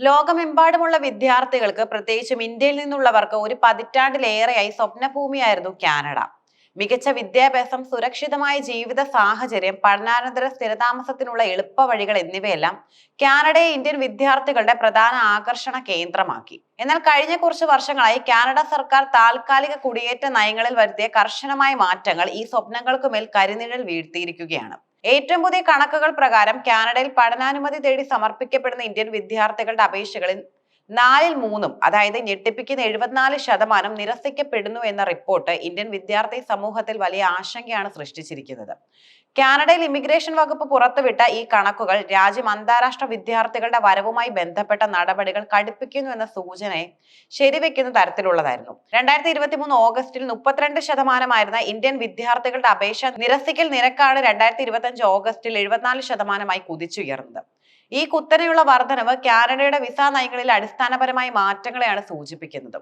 ലോകമെമ്പാടുമുള്ള വിദ്യാർത്ഥികൾക്ക് പ്രത്യേകിച്ചും ഇന്ത്യയിൽ നിന്നുള്ളവർക്ക് ഒരു പതിറ്റാണ്ടിലേറെയായി സ്വപ്നഭൂമിയായിരുന്നു കാനഡ. മികച്ച വിദ്യാഭ്യാസം, സുരക്ഷിതമായ ജീവിത സാഹചര്യം, പഠനാനന്തര സ്ഥിരതാമസത്തിനുള്ള എളുപ്പവഴികൾ എന്നിവയെല്ലാം കാനഡയെ ഇന്ത്യൻ വിദ്യാർത്ഥികളുടെ പ്രധാന ആകർഷണ കേന്ദ്രമാക്കി. എന്നാൽ കഴിഞ്ഞ കുറച്ച് വർഷങ്ങളായി കാനഡ സർക്കാർ താൽക്കാലിക കുടിയേറ്റ നയങ്ങളിൽ വരുത്തിയ കർശനമായ മാറ്റങ്ങൾ ഈ സ്വപ്നങ്ങൾക്കുമേൽ കരിനിഴൽ വീഴ്ത്തിയിരിക്കുകയാണ്. ഏറ്റവും പുതിയ കണക്കുകൾ പ്രകാരം കാനഡയിൽ പഠനാനുമതി തേടി സമർപ്പിക്കപ്പെടുന്ന ഇന്ത്യൻ വിദ്യാർത്ഥികളുടെ അപേക്ഷകളിൽ 4/3, അതായത് ഞെട്ടിപ്പിക്കുന്ന 74% നിരസിക്കപ്പെടുന്നു എന്ന റിപ്പോർട്ട് ഇന്ത്യൻ വിദ്യാർത്ഥി സമൂഹത്തിൽ വലിയ ആശങ്കയാണ് സൃഷ്ടിച്ചിരിക്കുന്നത്. കാനഡയിൽ ഇമിഗ്രേഷൻ വകുപ്പ് പുറത്തുവിട്ട ഈ കണക്കുകൾ രാജ്യം അന്താരാഷ്ട്ര വിദ്യാർത്ഥികളുടെ വരവുമായി ബന്ധപ്പെട്ട നടപടികൾ കടുപ്പിക്കുന്നു എന്ന സൂചനയെ ശരിവെക്കുന്ന തരത്തിലുള്ളതായിരുന്നു. 2023 ഓഗസ്റ്റിൽ 32% ഇന്ത്യൻ വിദ്യാർത്ഥികളുടെ അപേക്ഷ നിരസിക്കൽ നിരക്കാണ് 2025 ഓഗസ്റ്റിൽ 74% കുതിച്ചുയർന്നത്. ഈ കുത്തനെയുള്ള വർധനവ് കാനഡയുടെ വിസ നയങ്ങളിൽ അടിസ്ഥാനപരമായ മാറ്റങ്ങളെയാണ് സൂചിപ്പിക്കുന്നത്.